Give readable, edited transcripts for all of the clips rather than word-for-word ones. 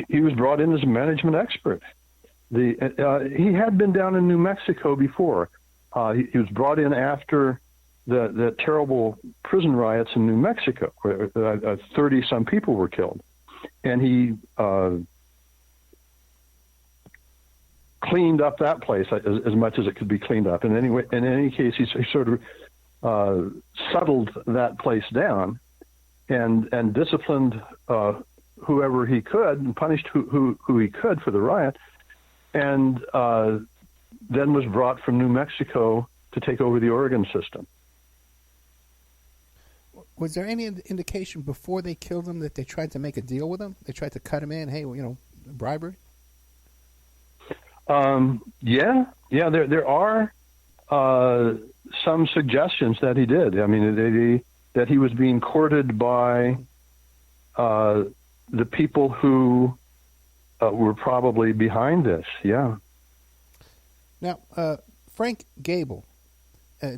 he was brought in as a management expert. He had been down in New Mexico before. He was brought in after the terrible prison riots in New Mexico, where 30-some people were killed. And he cleaned up that place as much as it could be cleaned up. And anyway, in any case, he sort of settled that place down and disciplined whoever he could and punished who he could for the riot, and then was brought from New Mexico to take over the Oregon system. Was there any indication before they killed him that they tried to make a deal with him? They tried to cut him in, hey, bribery? There are some suggestions that he did. I mean, that he was being courted by the people who were probably behind this. Yeah. Now, Frank Gable,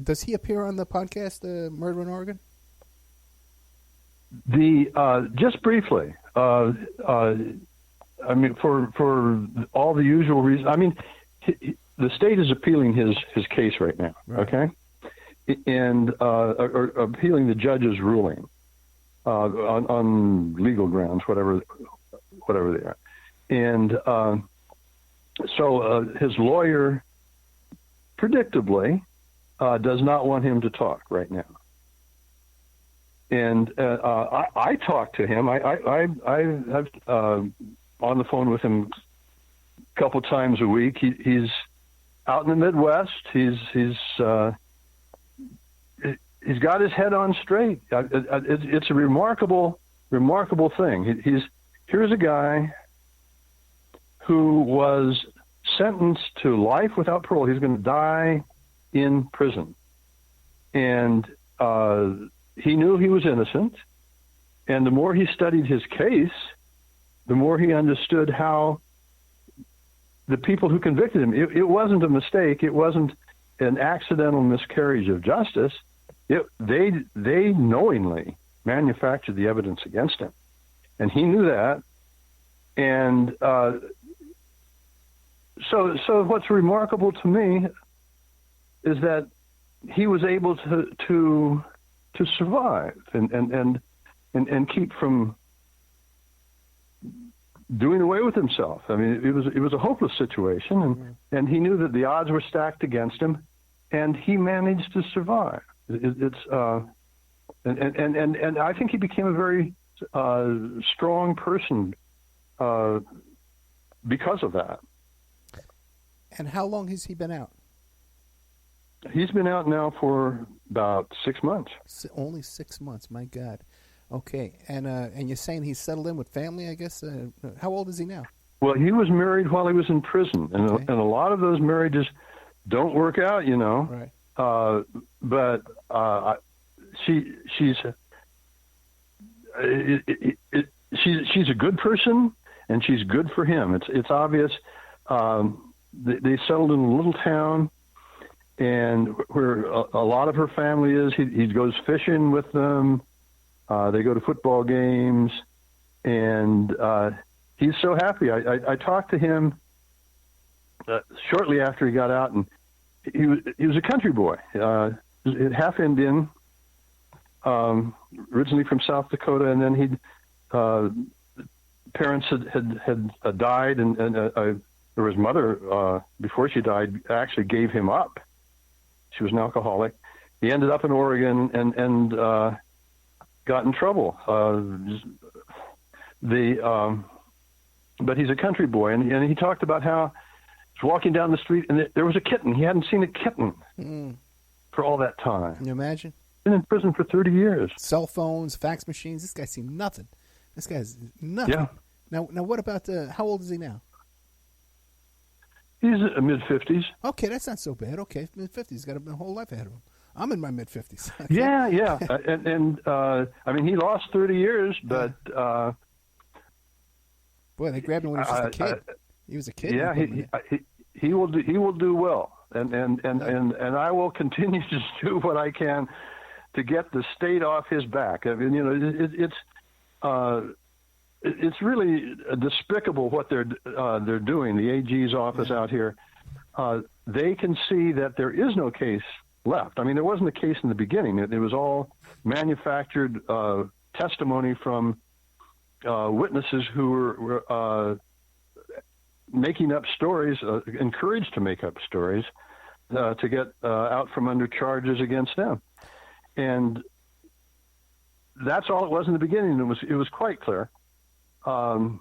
does he appear on the podcast, Murder in Oregon? Just briefly. I mean, for all the usual reasons. I mean, the state is appealing his case right now. Right. Okay, and or appealing the judge's ruling on legal grounds, whatever they are, and so his lawyer, predictably, does not want him to talk right now. And I talked to him. I've on the phone with him a couple times a week. He's out in the Midwest. He's got his head on straight. It's a remarkable thing. Here's a guy who was sentenced to life without parole. He's going to die in prison, and he knew he was innocent. And the more he studied his case, the more he understood how the people who convicted him, it wasn't a mistake. It wasn't an accidental miscarriage of justice. They knowingly manufactured the evidence against him. And he knew that. And so what's remarkable to me is that he was able to survive and keep from doing away with himself. I mean, it was a hopeless situation, and he knew that the odds were stacked against him, and he managed to survive. And I think he became a very strong person because of that. And how long has he been out? He's been out now for about 6 months. Only 6 months, my God. Okay, and you're saying he's settled in with family, I guess? How old is he now? Well, he was married while he was in prison, and a lot of those marriages don't work out, Right. But she's a good person, and she's good for him. It's obvious. They settled in a little town, and where a lot of her family is. He goes fishing with them. They go to football games, and he's so happy. I talked to him shortly after he got out, and he was a country boy, half Indian, originally from South Dakota, and then parents had died, and or his mother, before she died, actually gave him up. She was an alcoholic. He ended up in Oregon and got in trouble. But he's a country boy, and he talked about how he was walking down the street and there was a kitten. He hadn't seen a kitten for all that time. Can you imagine? Been in prison for 30 years. Cell phones, fax machines. This guy seen nothing. This guy's nothing. Yeah. Now what about how old is he now? He's mid-50s. Okay, that's not so bad. Okay, mid-50s. He's got a whole life ahead of him. I'm in my mid-50s. Okay. Yeah. and I mean, he lost 30 years, but... boy, they grabbed him when he was just a kid. He was a kid. Yeah, he will do well. And I will continue to do what I can to get the state off his back. I mean, it's it's really despicable what they're doing. The AG's office out here, they can see that there is no case left. I mean, there wasn't a case in the beginning. It was all manufactured testimony from witnesses who were making up stories, encouraged to make up stories to get out from under charges against them. And that's all it was in the beginning. It was quite clear. But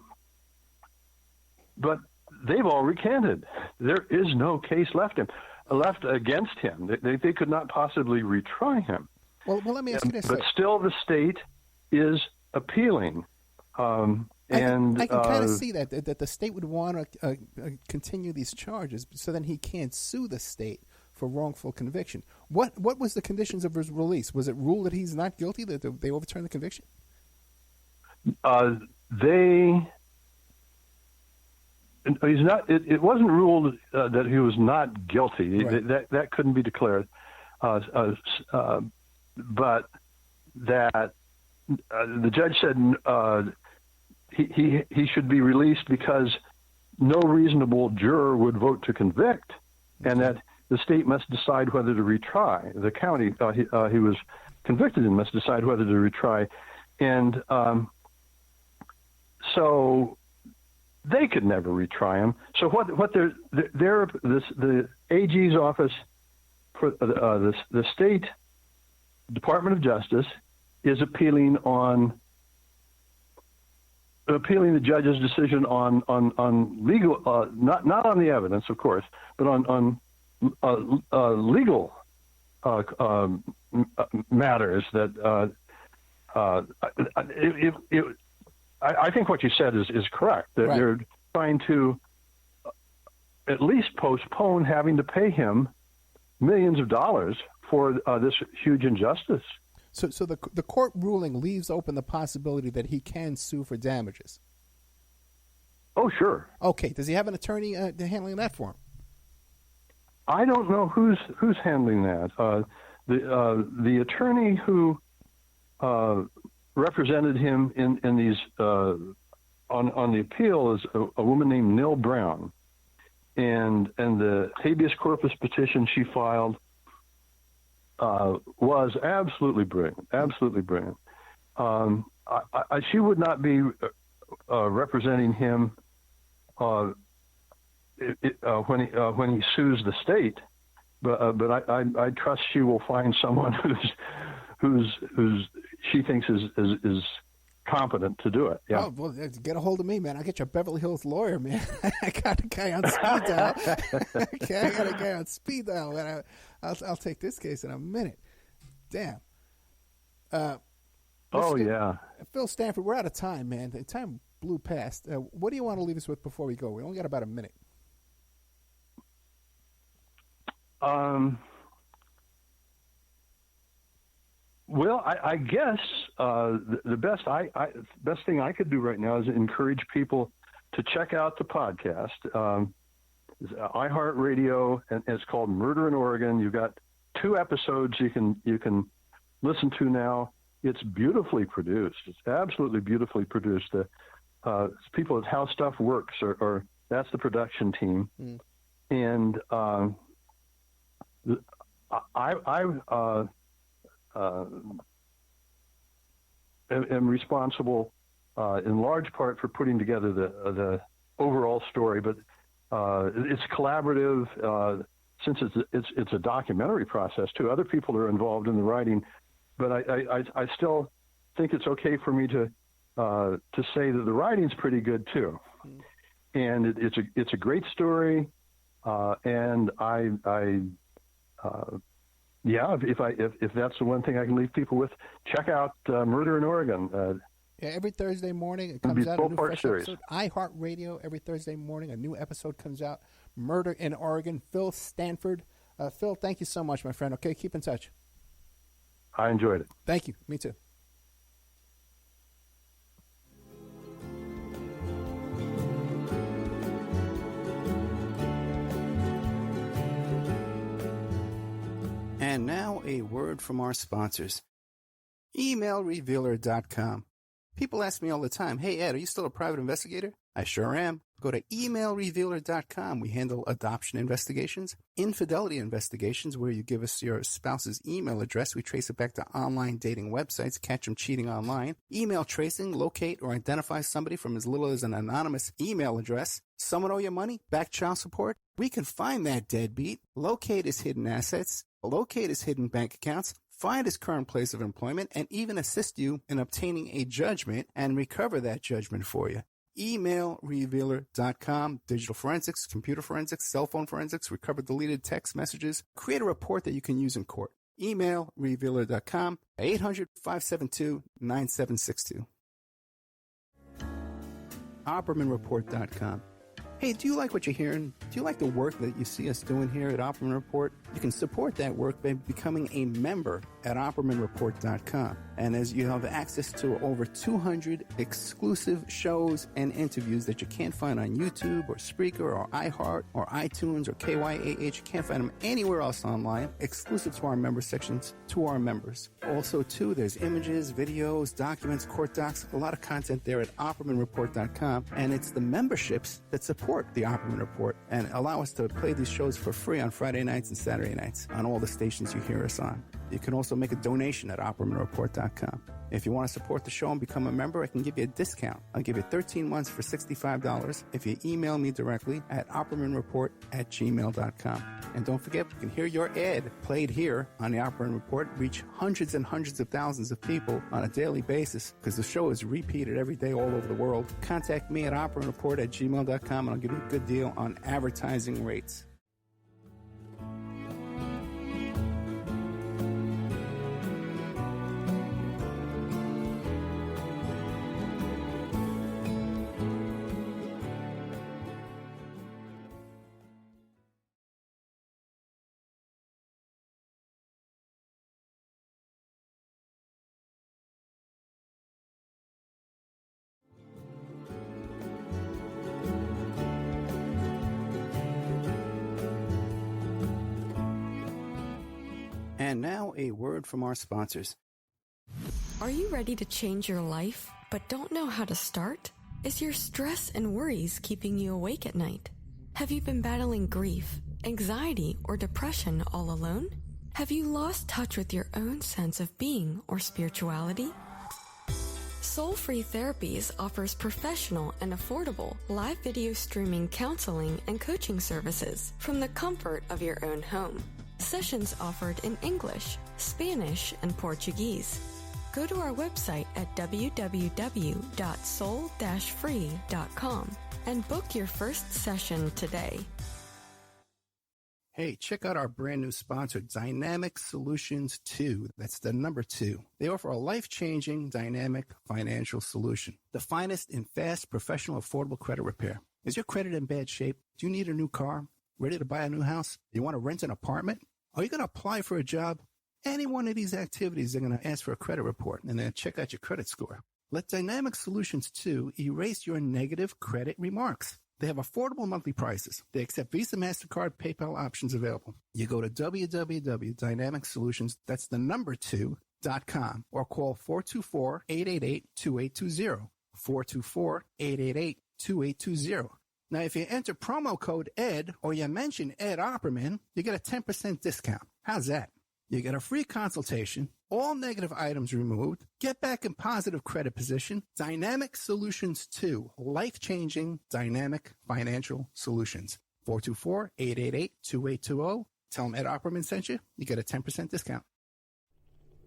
they've all recanted. There is no case left against him. They could not possibly retry him. Well, let me ask you this. But still, the state is appealing. I can kind of see that the state would want to continue these charges, so then he can't sue the state for wrongful conviction. What was the conditions of his release? Was it ruled that he's not guilty, that they overturned the conviction? He's not. It wasn't ruled that he was not guilty. Right. That couldn't be declared. But that the judge said he should be released because no reasonable juror would vote to convict, and that the state must decide whether to retry. The county he was convicted in must decide whether to retry, and so they could never retry him. So the AG's office for the state Department of Justice is appealing the judge's decision on legal, not on the evidence, of course, but on legal matters. That I think what you said is correct. That right. They're trying to at least postpone having to pay him millions of dollars for this huge injustice. So the court ruling leaves open the possibility that he can sue for damages. Oh, sure. Okay. Does he have an attorney handling that for him? I don't know who's handling that. The attorney who represented him in these on the appeal is a woman named Nil Brown, and the habeas corpus petition she filed was absolutely brilliant. Absolutely brilliant. She would not be representing him when he sues the state, but I trust she will find someone who's she thinks is competent to do it. Yeah. Oh, well, get a hold of me, man. I'll get you a Beverly Hills lawyer, man. I got a guy on speed dial. Okay, I got a guy on speed dial, man. I'll take this case in a minute. Damn. Yeah. Phil Stanfortd, we're out of time, man. The time blew past. What do you want to leave us with before we go? We only got about a minute. Well, I guess the best thing I could do right now is encourage people to check out the podcast. It's iHeartRadio, and it's called Murder in Oregon. You've got 2 episodes you can listen to now. It's beautifully produced. It's absolutely beautifully produced. People at How Stuff Works, or that's the production team, and I am responsible in large part for putting together the overall story, but it's collaborative since it's a documentary process too. Other people are involved in the writing, but I still think it's okay for me to say that the writing's pretty good too, and it's a great story, and if that's the one thing I can leave people with, check out Murder in Oregon. Every Thursday morning it comes out a new fresh episode. iHeartRadio, every Thursday morning a new episode comes out. Murder in Oregon. Phil Stanfortd. Phil, thank you so much, my friend. Okay, keep in touch. I enjoyed it. Thank you. Me too. And now a word from our sponsors. EmailRevealer.com. People ask me all the time, hey, Ed, are you still a private investigator? I sure am. Go to emailrevealer.com. We handle adoption investigations, infidelity investigations, where you give us your spouse's email address. We trace it back to online dating websites, catch them cheating online. Email tracing, locate or identify somebody from as little as an anonymous email address. Someone owe you money? Back child support? We can find that deadbeat, locate his hidden assets, locate his hidden bank accounts, find his current place of employment, and even assist you in obtaining a judgment and recover that judgment for you. Emailrevealer.com, digital forensics, computer forensics, cell phone forensics, recover deleted text messages, create a report that you can use in court. Emailrevealer.com, 800-572-9762. OppermanReport.com. Hey, do you like what you're hearing? Do you like the work that you see us doing here at Opperman Report? You can support that work by becoming a member at OppermanReport.com. And as you have access to over 200 exclusive shows and interviews that you can't find on YouTube or Spreaker or iHeart or iTunes or KYAH. You can't find them anywhere else online, exclusive to our member sections, to our members. Also, too, there's images, videos, documents, court docs, a lot of content there at OppermanReport.com. And it's the memberships that support the Opperman Report and allow us to play these shows for free on Friday nights and Saturday nights on all the stations you hear us on. You can also make a donation at OppermanReport.com. If you want to support the show and become a member, I can give you a discount. I'll give you 13 months for $65 if you email me directly at OppermanReport@gmail.com. And don't forget, you can hear your ad played here on the Opperman Report, reach hundreds and hundreds of thousands of people on a daily basis because the show is repeated every day all over the world. Contact me at OppermanReport@gmail.com and I'll give you a good deal on advertising rates. And now a word from our sponsors. Are you ready to change your life, but don't know how to start? Is your stress and worries keeping you awake at night? Have you been battling grief, anxiety, or depression all alone? Have you lost touch with your own sense of being or spirituality? Soul Free Therapies offers professional and affordable live video streaming counseling and coaching services from the comfort of your own home. Sessions offered in English, Spanish, and Portuguese. Go to our website at www.soul-free.com and book your first session today. Hey, check out our brand new sponsor, Dynamic Solutions 2. That's the number 2. They offer a life-changing, dynamic financial solution. The finest in fast, professional, affordable credit repair. Is your credit in bad shape? Do you need a new car? Ready to buy a new house? You want to rent an apartment? Are you going to apply for a job? Any one of these activities, they're going to ask for a credit report and then check out your credit score. Let Dynamic Solutions 2 erase your negative credit remarks. They have affordable monthly prices. They accept Visa, MasterCard, PayPal options available. You go to www.dynamicsolutions, that's the number 2.com, or call 424-888-2820. 424-888-2820. Now, if you enter promo code ED or you mention Ed Opperman, you get a 10% discount. How's that? You get a free consultation, all negative items removed, get back in positive credit position. Dynamic Solutions 2, life-changing dynamic financial solutions. 424-888-2820. Tell them Ed Opperman sent you. You get a 10% discount.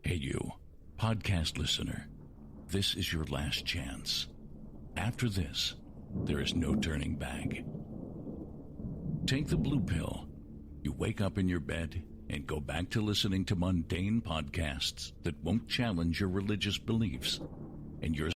Hey, you, podcast listener. This is your last chance. After this, there is no turning back. Take the blue pill. You wake up in your bed and go back to listening to mundane podcasts that won't challenge your religious beliefs, and your